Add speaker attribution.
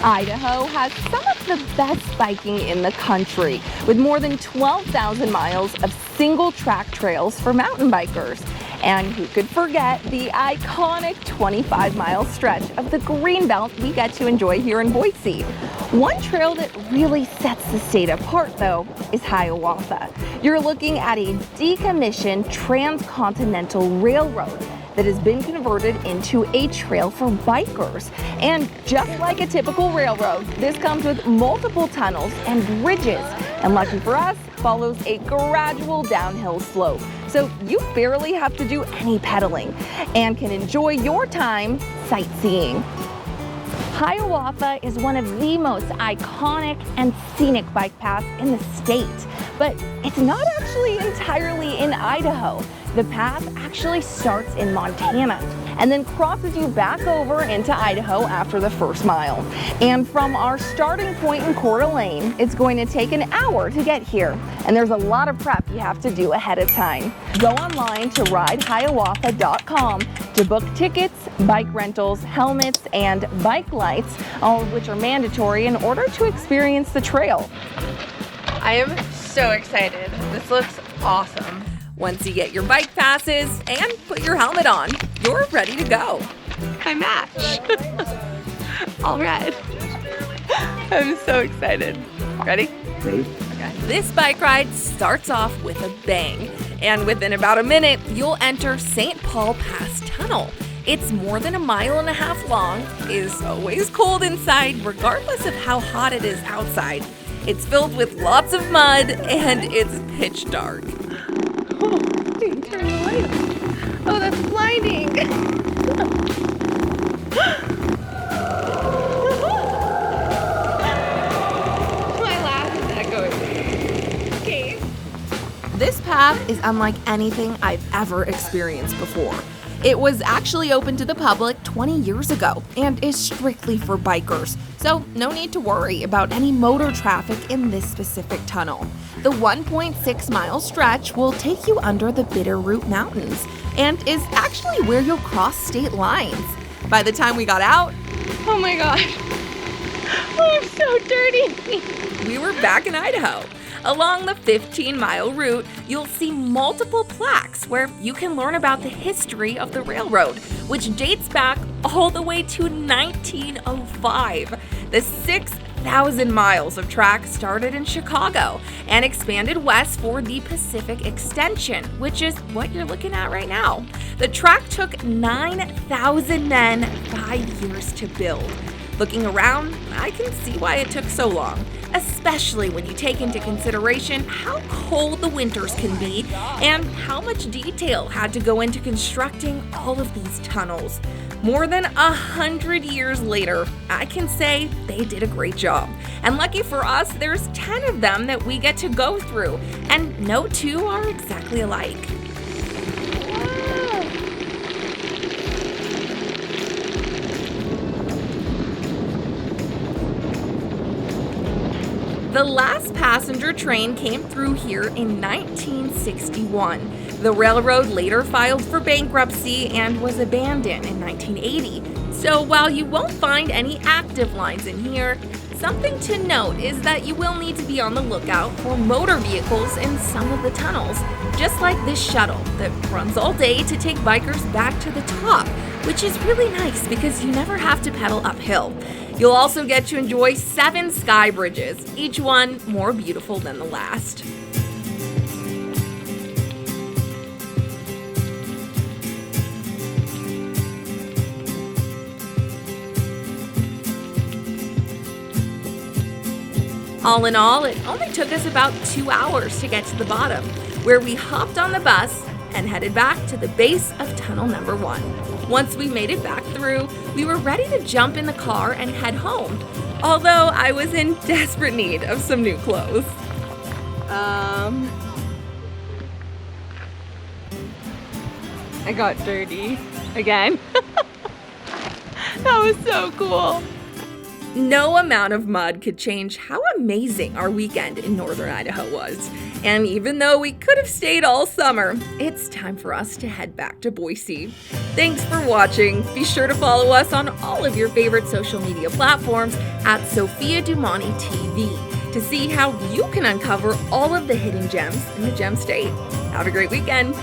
Speaker 1: Idaho has some of the best biking in the country, with more than 12,000 miles of single track trails for mountain bikers. And who could forget the iconic 25-mile stretch of the Greenbelt we get to enjoy here in Boise. One trail that really sets the state apart, though, is Hiawatha. You're looking at a decommissioned transcontinental railroad that has been converted into a trail for bikers. And just like a typical railroad, this comes with multiple tunnels and bridges, and lucky for us, follows a gradual downhill slope. So you barely have to do any pedaling and can enjoy your time sightseeing. Hiawatha is one of the most iconic and scenic bike paths in the state, but it's not actually entirely in Idaho. The path actually starts in Montana and then crosses you back over into Idaho after the first mile. And from our starting point in Coeur d'Alene, it's going to take an hour to get here. And there's a lot of prep you have to do ahead of time. Go online to ridehiawatha.com to book tickets, bike rentals, helmets, and bike lights, all of which are mandatory in order to experience the trail.
Speaker 2: I am so excited. This looks awesome.
Speaker 1: Once you get your bike passes and put your helmet on, you're ready to go.
Speaker 2: I match. All red. I'm so excited. Ready?
Speaker 1: Okay. This bike ride starts off with a bang, and within about a minute, you'll enter St. Paul Pass Tunnel. It's more than 1.5 miles long, is always cold inside regardless of how hot it is outside. It's filled with lots of mud, and it's pitch dark.
Speaker 2: Turn the light. Oh, that's blinding. My laugh is echoing. Okay.
Speaker 1: This path is unlike anything I've ever experienced before. It was actually open to the public 20 years ago and is strictly for bikers, so no need to worry about any motor traffic in this specific tunnel. The 1.6 mile stretch will take you under the Bitterroot Mountains and is actually where you'll cross state lines. By the time we got out,
Speaker 2: Oh my god. Oh, I'm so dirty.
Speaker 1: we were back in Idaho. Along the 15-mile route, you'll see multiple plaques where you can learn about the history of the railroad, which dates back all the way to 1905. The 6,000 miles of track started in Chicago and expanded west for the Pacific Extension, which is what you're looking at right now. The track took 9,000 men 5 years to build. Looking around, I can see why it took so long, especially when you take into consideration how cold the winters can be and how much detail had to go into constructing all of these tunnels. More than 100 years later, I can say they did a great job. And lucky for us, there's 10 of them that we get to go through, and no two are exactly alike. The last passenger train came through here in 1961. The railroad later filed for bankruptcy and was abandoned in 1980. So while you won't find any active lines in here, something to note is that you will need to be on the lookout for motor vehicles in some of the tunnels, just like this shuttle that runs all day to take bikers back to the top, which is really nice because you never have to pedal uphill. You'll also get to enjoy 7 sky bridges, each one more beautiful than the last. All in all, it only took us about 2 hours to get to the bottom, where we hopped on the bus and headed back to the base of tunnel number 1. Once we made it back through, we were ready to jump in the car and head home, although I was in desperate need of some new clothes.
Speaker 2: I got dirty again. That was so cool.
Speaker 1: No amount of mud could change how amazing our weekend in northern Idaho was. And even though we could have stayed all summer, it's time for us to head back to Boise. Thanks for watching. Be sure to follow us on all of your favorite social media platforms at Sophia Dumani TV to see how you can uncover all of the hidden gems in the Gem State. Have a great weekend.